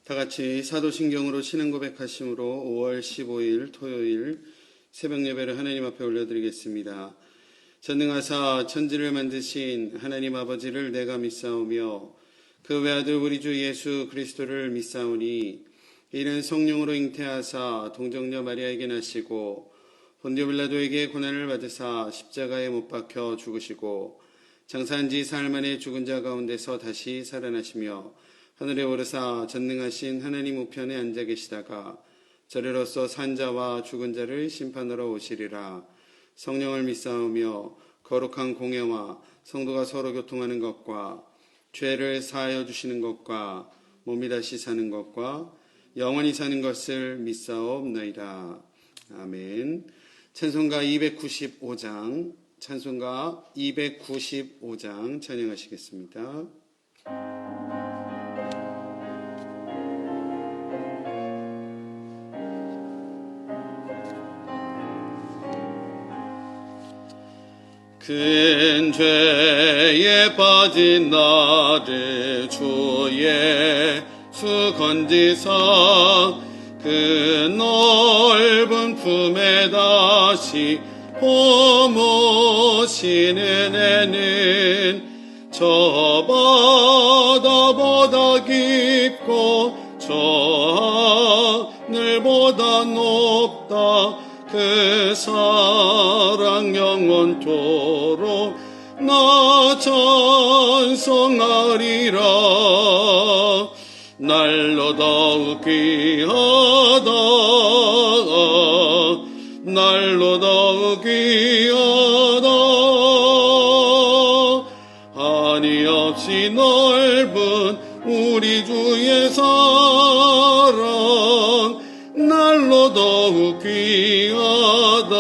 다 같이 사도신경으로 신앙 고백하심으로 5월 15일 토요일 새벽 예배를 하나님 앞에 올려드리겠습니다. 전능하사 천지를 만드신 하나님 아버지를 내가 믿사오며 그 외아들 우리 주 예수 그리스도를 믿사오니 이는 성령으로 잉태하사 동정녀 마리아에게 나시고 본디오 빌라도에게 고난을 받으사 십자가에 못 박혀 죽으시고 장사한 지 사흘 만에 죽은 자 가운데서 다시 살아나시며 하늘에 오르사 전능하신 하나님 우편에 앉아 계시다가 저리로서 산 자와 죽은 자를 심판하러 오시리라. 성령을 믿사오며 거룩한 공예와 성도가 서로 교통하는 것과 죄를 사하여 주시는 것과 몸이 다시 사는 것과 영원히 사는 것을 믿사옵나이다. 아멘. 찬송가 295장 찬양하시겠습니다. 큰 죄에 빠진 나를 주 예수 건지사 그 넓은 품에 다시 품으시는 애는 저 바다보다 깊고 저 하늘보다 높다. 그 사랑 영원토록 나 찬송하리라. 날로 더욱 귀하다. 날로 더욱 귀하다. 한이 없이 넓은 우리 주의 사랑 날로 더욱 귀하다.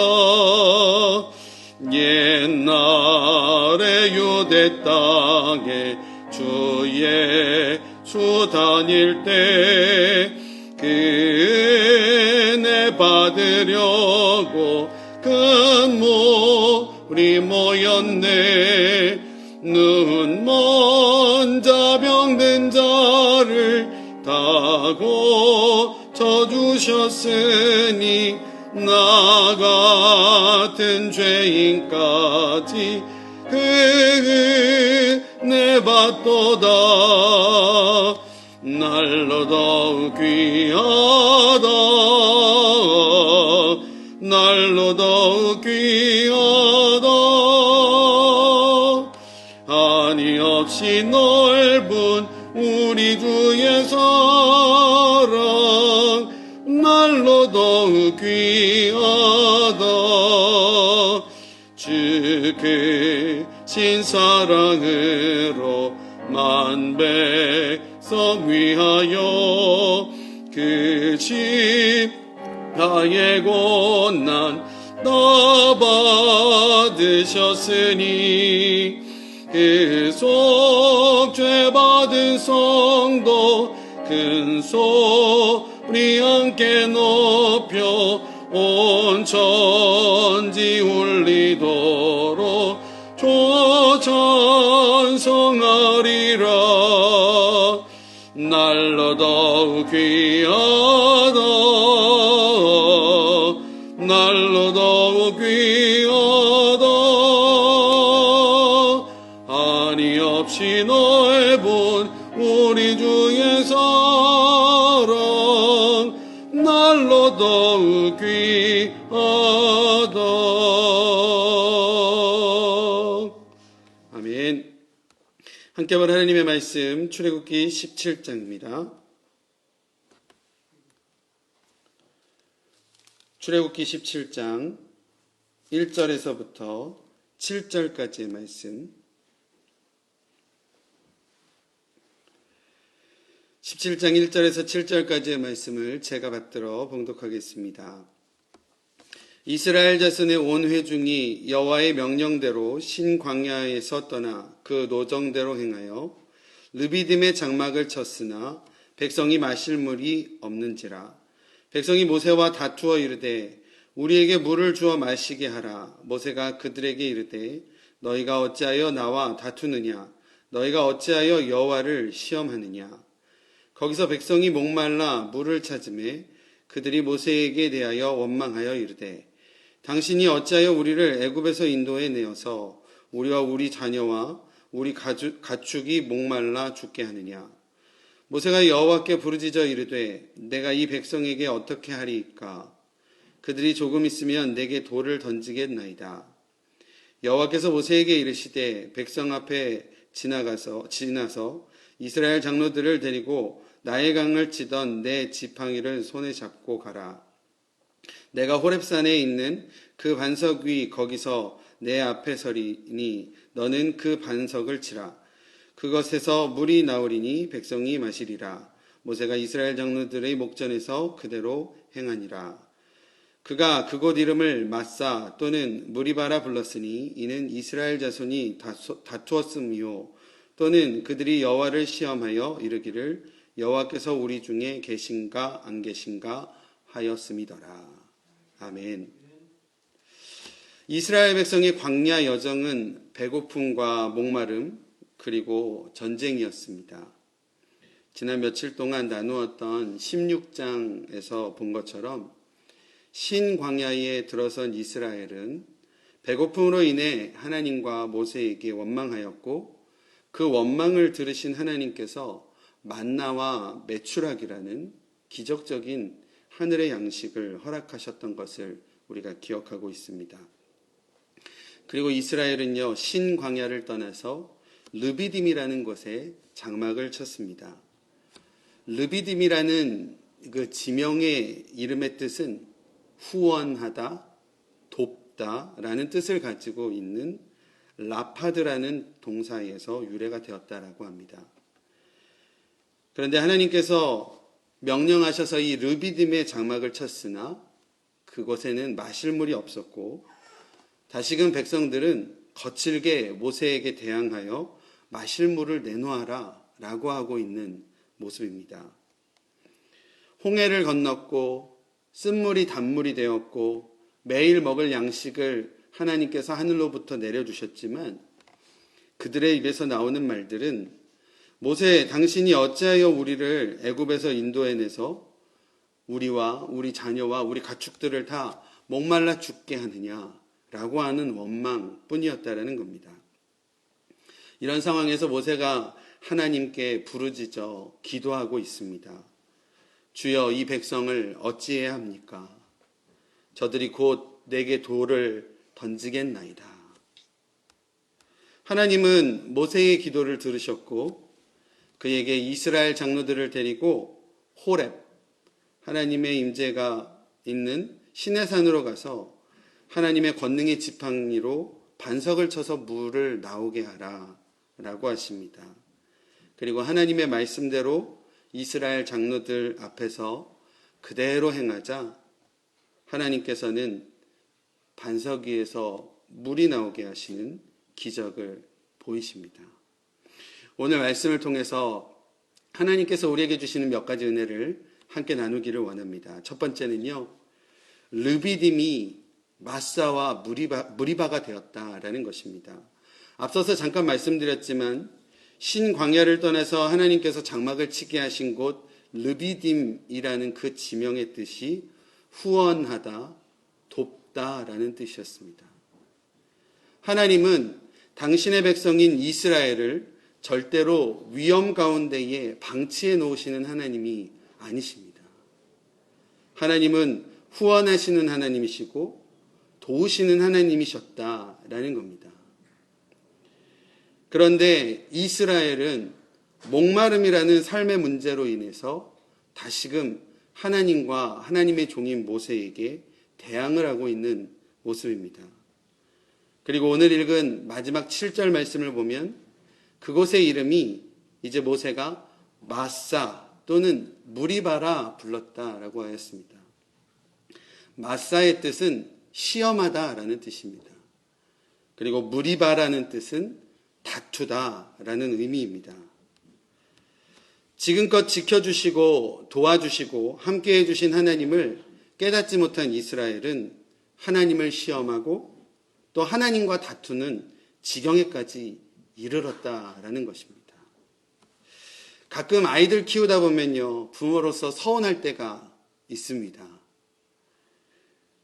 옛날에 유대 땅에 주 예수 다닐 때 그 은혜 받으려고 큰 무리 모였네. 눈먼 자 병든 자를 다 고쳐주셨으니 나 같은 죄인까지 그 은혜 받도다. 날로 더욱 귀하다. 날로 더욱 귀하다. 한이 없이 넓은 우리 주의 사랑 날로 더욱 귀하다. 주 크신 사랑으로 만 백성 위하여 그 십자가의 고난 다 받으셨으니 그 속죄 받은 성도 큰 소리 함께 높여 온 천지 울리도록 주 찬송하리라. 날로 더욱 귀하다. 날로 더욱 귀하다. 한이 없이 넓은 우리 주의 사랑 날로 더욱 귀하다. 아멘. 함께 볼 하나님의 말씀 출애굽기 17장입니다. 출애굽기 17장 1절에서부터 7절까지의 말씀. 17장 1절에서 7절까지의 말씀을 제가 받들어 봉독하겠습니다. 이스라엘 자손의 온 회중이 여호와의 명령대로 신광야에서 떠나 그 노정대로 행하여 르비딤의 장막을 쳤으나 백성이 마실 물이 없는지라. 백성이 모세와 다투어 이르되 우리에게 물을 주어 마시게 하라. 모세가 그들에게 이르되 너희가 어찌하여 나와 다투느냐? 너희가 어찌하여 여호와를 시험하느냐? 거기서 백성이 목말라 물을 찾음에 그들이 모세에게 대하여 원망하여 이르되 당신이 어찌하여 우리를 애굽에서 인도해 내어서 우리와 우리 자녀와 우리 가축이 목말라 죽게 하느냐. 모세가 여호와께 부르짖어 이르되 내가 이 백성에게 어떻게 하리이까. 그들이 조금 있으면 내게 돌을 던지겠나이다. 여호와께서 모세에게 이르시되 백성 앞에 지나서 이스라엘 장로들을 데리고 나의 강을 치던 내 지팡이를 손에 잡고 가라. 내가 호렙산에 있는 그 반석 위 거기서 내 앞에 서리니 너는 그 반석을 치라. 그것에서 물이 나오리니 백성이 마시리라. 모세가 이스라엘 장로들의 목전에서 그대로 행하니라. 그가 그곳 이름을 마사 또는 무리바라 불렀으니 이는 이스라엘 자손이 다투었음이요 또는 그들이 여호와를 시험하여 이르기를 여호와께서 우리 중에 계신가 안 계신가 하였음이더라. 아멘. 이스라엘 백성의 광야 여정은 배고픔과 목마름 그리고 전쟁이었습니다. 지난 며칠 동안 나누었던 16장에서 본 것처럼 신광야에 들어선 이스라엘은 배고픔으로 인해 하나님과 모세에게 원망하였고 그 원망을 들으신 하나님께서 만나와 메추라기라는 기적적인 하늘의 양식을 허락하셨던 것을 우리가 기억하고 있습니다. 그리고 이스라엘은요, 신광야를 떠나서 르비딤이라는 곳에 장막을 쳤습니다. 르비딤이라는 그 지명의 이름의 뜻은 후원하다, 돕다라는 뜻을 가지고 있는 라파드라는 동사에서 유래가 되었다라고 합니다. 그런데 하나님께서 명령하셔서 이 르비딤에 장막을 쳤으나 그곳에는 마실 물이 없었고 다시금 백성들은 거칠게 모세에게 대항하여 마실 물을 내놓아라 라고 하고 있는 모습입니다. 홍해를 건넜고 쓴물이 단물이 되었고 매일 먹을 양식을 하나님께서 하늘로부터 내려주셨지만 그들의 입에서 나오는 말들은 모세 당신이 어찌하여 우리를 애굽에서 인도해내서 우리와 우리 자녀와 우리 가축들을 다 목말라 죽게 하느냐라고 하는 원망뿐이었다라는 겁니다. 이런 상황에서 모세가 하나님께 부르짖어 기도하고 있습니다. 주여 이 백성을 어찌해야 합니까? 저들이 곧 내게 돌을 던지겠나이다. 하나님은 모세의 기도를 들으셨고 그에게 이스라엘 장로들을 데리고 호렙, 하나님의 임재가 있는 시내산으로 가서 하나님의 권능의 지팡이로 반석을 쳐서 물을 나오게 하라 라고 하십니다. 그리고 하나님의 말씀대로 이스라엘 장로들 앞에서 그대로 행하자 하나님께서는 반석 위에서 물이 나오게 하시는 기적을 보이십니다. 오늘 말씀을 통해서 하나님께서 우리에게 주시는 몇 가지 은혜를 함께 나누기를 원합니다. 첫 번째는요, 르비딤이 마사와 무리바가 되었다라는 것입니다. 앞서서 잠깐 말씀드렸지만 신광야를 떠나서 하나님께서 장막을 치게 하신 곳 르비딤이라는 그 지명의 뜻이 후원하다, 돕다라는 뜻이었습니다. 하나님은 당신의 백성인 이스라엘을 절대로 위험 가운데에 방치해 놓으시는 하나님이 아니십니다. 하나님은 후원하시는 하나님이시고 도우시는 하나님이셨다라는 겁니다. 그런데 이스라엘은 목마름이라는 삶의 문제로 인해서 다시금 하나님과 하나님의 종인 모세에게 대항을 하고 있는 모습입니다. 그리고 오늘 읽은 마지막 7절 말씀을 보면 그곳의 이름이 이제 모세가 마사 또는 무리바라 불렀다라고 하였습니다. 마사의 뜻은 시험하다라는 뜻입니다. 그리고 무리바라는 뜻은 다투다라는 의미입니다. 지금껏 지켜주시고 도와주시고 함께해 주신 하나님을 깨닫지 못한 이스라엘은 하나님을 시험하고 또 하나님과 다투는 지경에까지 이르렀다라는 것입니다. 가끔 아이들 키우다 보면요, 부모로서 서운할 때가 있습니다.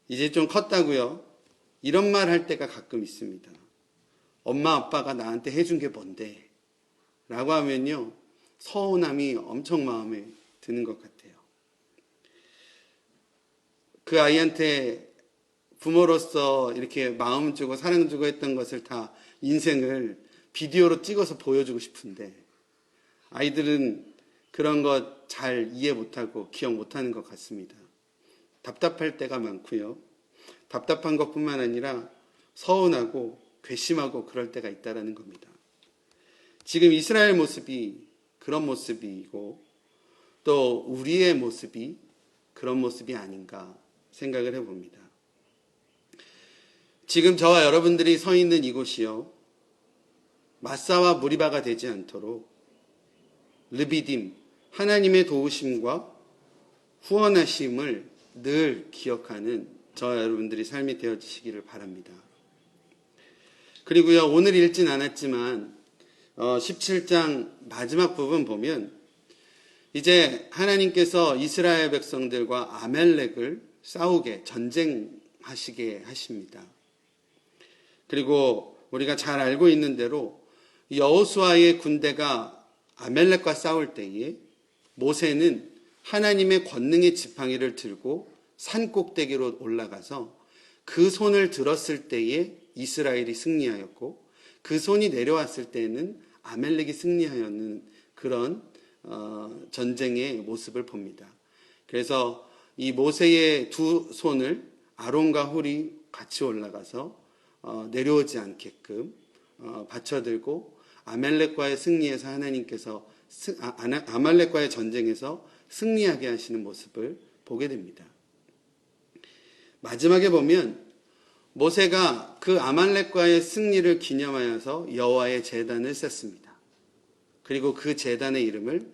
이제 좀 컸다고요? 이런 말 할 때가 가끔 있습니다. 엄마 아빠가 나한테 해준 게 뭔데? 라고 하면요, 서운함이 엄청 마음에 드는 것 같아요. 그 아이한테 부모로서 이렇게 마음 주고 사랑 주고 했던 것을 다 인생을 비디오로 찍어서 보여주고 싶은데, 아이들은 그런 것 잘 이해 못하고 기억 못하는 것 같습니다. 답답할 때가 많고요. 답답한 것뿐만 아니라 서운하고 괘씸하고 그럴 때가 있다는 겁니다. 지금 이스라엘 모습이 그런 모습이고 또 우리의 모습이 그런 모습이 아닌가 생각을 해봅니다. 지금 저와 여러분들이 서 있는 이곳이요, 마사와 무리바가 되지 않도록 르비딤, 하나님의 도우심과 후원하심을 늘 기억하는 저와 여러분들이 삶이 되어지시기를 바랍니다. 그리고요, 오늘 읽진 않았지만 17장 마지막 부분 보면 이제 하나님께서 이스라엘 백성들과 아멜렉을 싸우게, 전쟁하시게 하십니다. 그리고 우리가 잘 알고 있는 대로 여호수아의 군대가 아멜렉과 싸울 때에 모세는 하나님의 권능의 지팡이를 들고 산 꼭대기로 올라가서 그 손을 들었을 때에 이스라엘이 승리하였고, 그 손이 내려왔을 때에는 아멜렉이 승리하였는 그런 전쟁의 모습을 봅니다. 그래서 이 모세의 두 손을 아론과 홀이 같이 올라가서 내려오지 않게끔 받쳐들고 아말렉과의 승리에서 하나님께서 아말렉과의 전쟁에서 승리하게 하시는 모습을 보게 됩니다. 마지막에 보면 모세가 그 아말렉과의 승리를 기념하여서 여호와의 제단을 쌓습니다. 그리고 그 제단의 이름을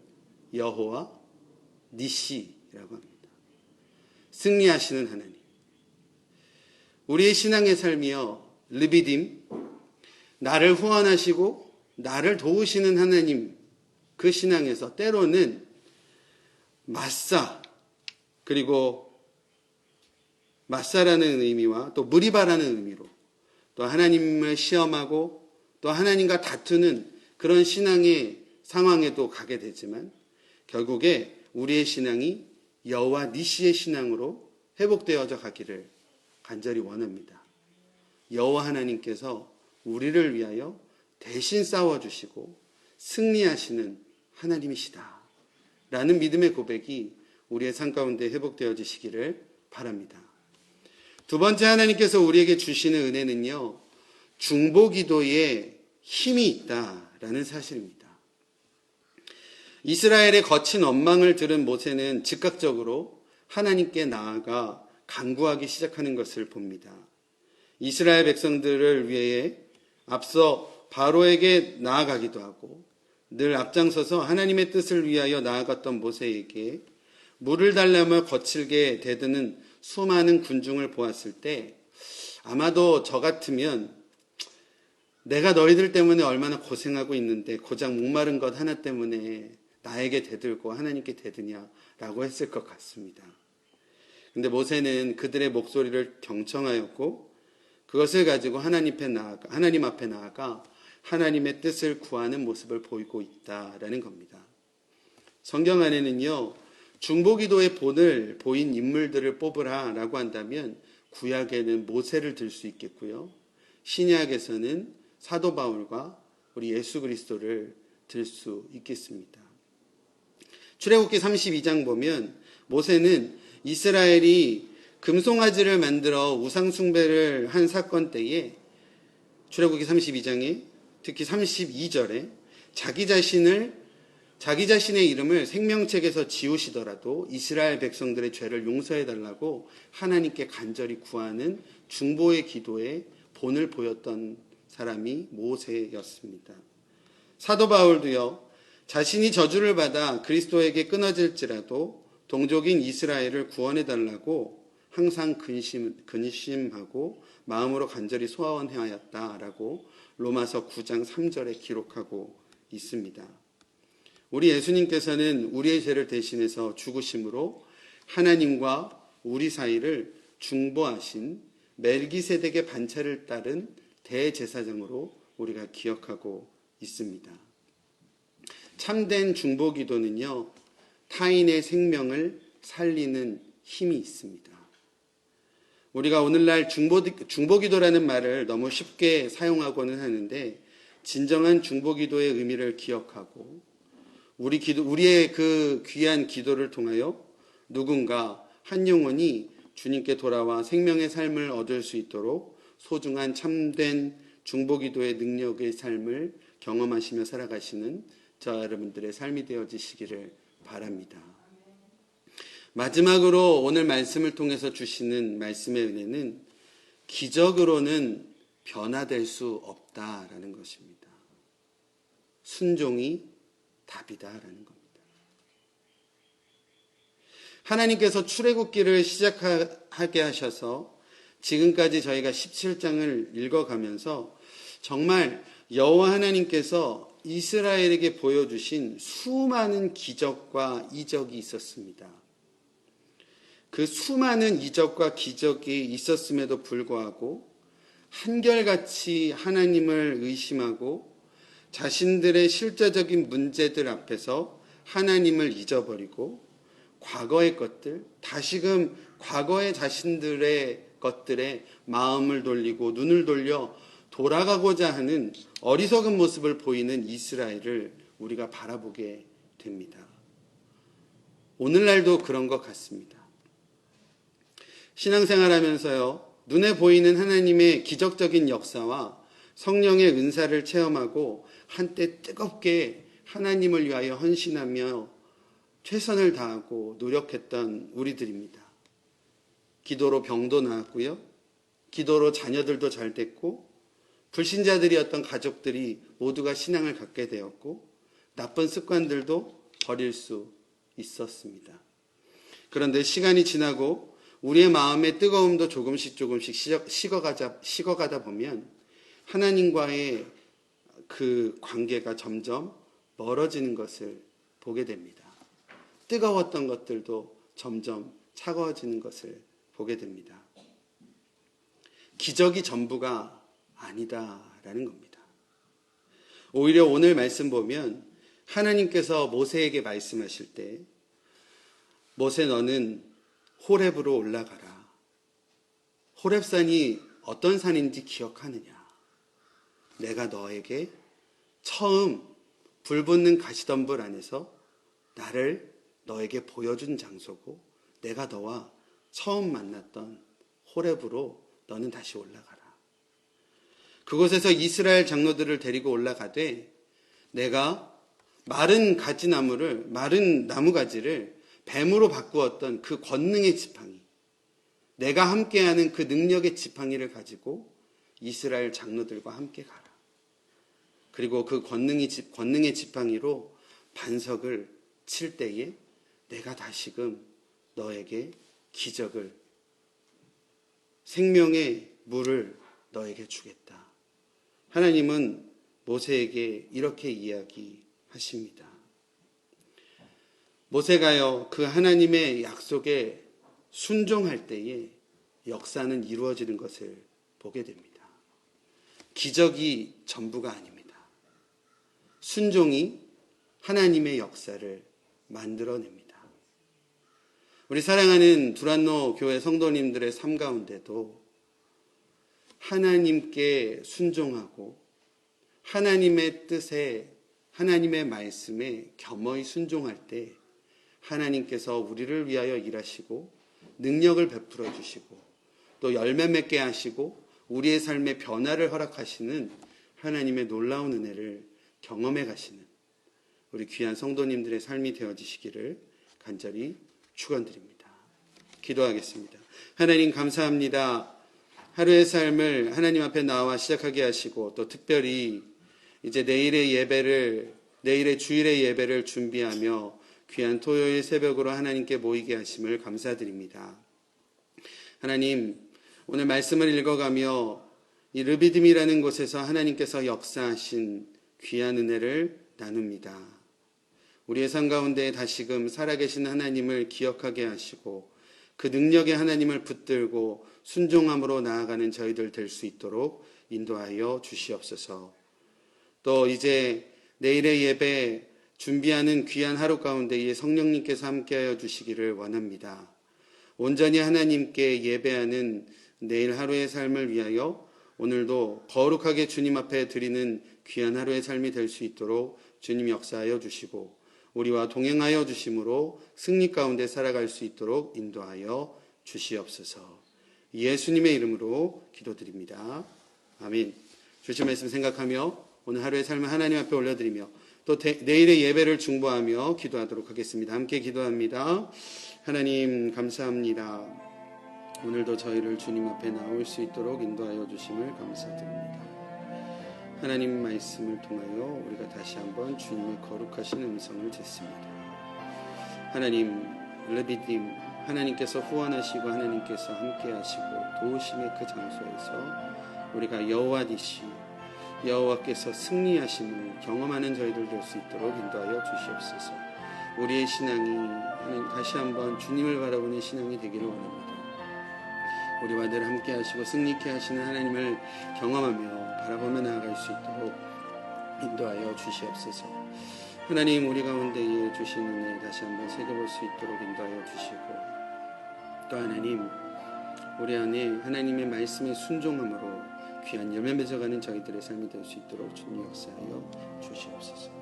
여호와 니시라고 합니다. 승리하시는 하나님. 우리의 신앙의 삶이요, 르비딤, 나를 후원하시고 나를 도우시는 하나님, 그 신앙에서 때로는 마사, 그리고 마사라는 의미와 또 무리바라는 의미로 또 하나님을 시험하고 또 하나님과 다투는 그런 신앙의 상황에도 가게 되지만, 결국에 우리의 신앙이 여호와 니시의 신앙으로 회복되어져 가기를 간절히 원합니다. 여호와 하나님께서 우리를 위하여 대신 싸워주시고 승리하시는 하나님이시다 라는 믿음의 고백이 우리의 삶 가운데 회복되어지시기를 바랍니다. 두 번째, 하나님께서 우리에게 주시는 은혜는요, 중보기도에 힘이 있다라는 사실입니다. 이스라엘의 거친 원망을 들은 모세는 즉각적으로 하나님께 나아가 간구하기 시작하는 것을 봅니다. 이스라엘 백성들을 위해 앞서 바로에게 나아가기도 하고 늘 앞장서서 하나님의 뜻을 위하여 나아갔던 모세에게 물을 달라며 거칠게 대드는 수많은 군중을 보았을 때 아마도 저 같으면 내가 너희들 때문에 얼마나 고생하고 있는데 고작 목마른 것 하나 때문에 나에게 대들고 하나님께 대드냐라고 했을 것 같습니다. 근데 모세는 그들의 목소리를 경청하였고 그것을 가지고 하나님 앞에 나아가 하나님의 뜻을 구하는 모습을 보이고 있다라는 겁니다. 성경 안에는요, 중보기도의 본을 보인 인물들을 뽑으라라고 한다면 구약에는 모세를 들 수 있겠고요, 신약에서는 사도 바울과 우리 예수 그리스도를 들 수 있겠습니다. 출애굽기 32장 보면 모세는 이스라엘이 금송아지를 만들어 우상 숭배를 한 사건 때에 출애굽기 32장에 특히 32절에 자기 자신의 이름을 생명책에서 지우시더라도 이스라엘 백성들의 죄를 용서해달라고 하나님께 간절히 구하는 중보의 기도에 본을 보였던 사람이 모세였습니다. 사도 바울도요, 자신이 저주를 받아 그리스도에게 끊어질지라도 동족인 이스라엘을 구원해달라고 항상 근심하고 마음으로 간절히 소원하였다라고 로마서 9장 3절에 기록하고 있습니다. 우리 예수님께서는 우리의 죄를 대신해서 죽으심으로 하나님과 우리 사이를 중보하신 멜기세덱의 반차를 따른 대제사장으로 우리가 기억하고 있습니다. 참된 중보기도는요, 타인의 생명을 살리는 힘이 있습니다. 우리가 오늘날 중보기도라는 말을 너무 쉽게 사용하고는 하는데, 진정한 중보기도의 의미를 기억하고 우리의 그 귀한 기도를 통하여 누군가 한 영혼이 주님께 돌아와 생명의 삶을 얻을 수 있도록 소중한 참된 중보기도의 능력의 삶을 경험하시며 살아가시는 저와 여러분들의 삶이 되어지시기를 바랍니다. 마지막으로 오늘 말씀을 통해서 주시는 말씀의 은혜는 기적으로는 변화될 수 없다라는 것입니다. 순종이 답이다라는 겁니다. 하나님께서 출애굽기를 시작하게 하셔서 지금까지 저희가 17장을 읽어가면서 정말 여호와 하나님께서 이스라엘에게 보여주신 수많은 기적과 이적이 있었습니다. 그 수많은 이적과 기적이 있었음에도 불구하고 한결같이 하나님을 의심하고 자신들의 실제적인 문제들 앞에서 하나님을 잊어버리고 과거의 것들, 다시금 과거의 자신들의 것들에 마음을 돌리고 눈을 돌려 돌아가고자 하는 어리석은 모습을 보이는 이스라엘을 우리가 바라보게 됩니다. 오늘날도 그런 것 같습니다. 신앙생활하면서요, 눈에 보이는 하나님의 기적적인 역사와 성령의 은사를 체험하고 한때 뜨겁게 하나님을 위하여 헌신하며 최선을 다하고 노력했던 우리들입니다. 기도로 병도 나았고요, 기도로 자녀들도 잘 됐고, 불신자들이었던 가족들이 모두가 신앙을 갖게 되었고, 나쁜 습관들도 버릴 수 있었습니다. 그런데 시간이 지나고 우리의 마음의 뜨거움도 조금씩 식어가다 보면 하나님과의 그 관계가 점점 멀어지는 것을 보게 됩니다. 뜨거웠던 것들도 점점 차가워지는 것을 보게 됩니다. 기적이 전부가 아니다라는 겁니다. 오히려 오늘 말씀 보면 하나님께서 모세에게 말씀하실 때, 모세 너는 호렙으로 올라가라. 호렙산이 어떤 산인지 기억하느냐? 내가 너에게 처음 불붙는 가시덤불 안에서 나를 너에게 보여준 장소고, 내가 너와 처음 만났던 호렙으로 너는 다시 올라가라. 그곳에서 이스라엘 장로들을 데리고 올라가되 내가 마른 나무가지를 뱀으로 바꾸었던 그 권능의 지팡이, 내가 함께하는 그 능력의 지팡이를 가지고 이스라엘 장로들과 함께 가라. 그리고 그 권능의 지팡이로 반석을 칠 때에 내가 다시금 너에게 기적을, 생명의 물을 너에게 주겠다. 하나님은 모세에게 이렇게 이야기하십니다. 모세가요, 그 하나님의 약속에 순종할 때에 역사는 이루어지는 것을 보게 됩니다. 기적이 전부가 아닙니다. 순종이 하나님의 역사를 만들어냅니다. 우리 사랑하는 두란노 교회 성도님들의 삶 가운데도 하나님께 순종하고 하나님의 뜻에, 하나님의 말씀에 겸허히 순종할 때 하나님께서 우리를 위하여 일하시고 능력을 베풀어 주시고 또 열매 맺게 하시고 우리의 삶에 변화를 허락하시는 하나님의 놀라운 은혜를 경험해 가시는 우리 귀한 성도님들의 삶이 되어지시기를 간절히 축원드립니다. 기도하겠습니다. 하나님 감사합니다. 하루의 삶을 하나님 앞에 나와 시작하게 하시고 또 특별히 이제 내일의 주일의 예배를 준비하며 귀한 토요일 새벽으로 하나님께 모이게 하심을 감사드립니다. 하나님, 오늘 말씀을 읽어가며 이 르비딤이라는 곳에서 하나님께서 역사하신 귀한 은혜를 나눕니다. 우리의 삶 가운데 다시금 살아계신 하나님을 기억하게 하시고 그 능력의 하나님을 붙들고 순종함으로 나아가는 저희들 될 수 있도록 인도하여 주시옵소서. 또 이제 내일의 예배 준비하는 귀한 하루 가운데에 성령님께서 함께하여 주시기를 원합니다. 온전히 하나님께 예배하는 내일 하루의 삶을 위하여 오늘도 거룩하게 주님 앞에 드리는 귀한 하루의 삶이 될 수 있도록 주님 역사하여 주시고 우리와 동행하여 주심으로 승리 가운데 살아갈 수 있도록 인도하여 주시옵소서. 예수님의 이름으로 기도드립니다. 아멘. 주신 말씀 생각하며 오늘 하루의 삶을 하나님 앞에 올려드리며 또 내일의 예배를 중보하며 기도하도록 하겠습니다. 함께 기도합니다. 하나님 감사합니다. 오늘도 저희를 주님 앞에 나올 수 있도록 인도하여 주심을 감사드립니다. 하나님 말씀을 통하여 우리가 다시 한번 주님의 거룩하신 음성을 듣습니다. 하나님 레비딤 하나님께서 후원하시고 하나님께서 함께하시고 도우심의 그 장소에서 우리가 여호와니시 여호와께서 승리하심을 경험하는 저희들 될 수 있도록 인도하여 주시옵소서. 우리의 신앙이 하나님 다시 한번 주님을 바라보는 신앙이 되기를 원합니다. 우리와 늘 함께 하시고 승리케 하시는 하나님을 경험하며 바라보며 나아갈 수 있도록 인도하여 주시옵소서. 하나님 우리 가운데에 주신 은혜 다시 한번 새겨볼 수 있도록 인도하여 주시고 또 하나님 우리 안에 하나님의 말씀에 순종함으로 귀한 열매 맺어가는 저희들의 삶이 될 수 있도록 주님 역사하여 주시옵소서.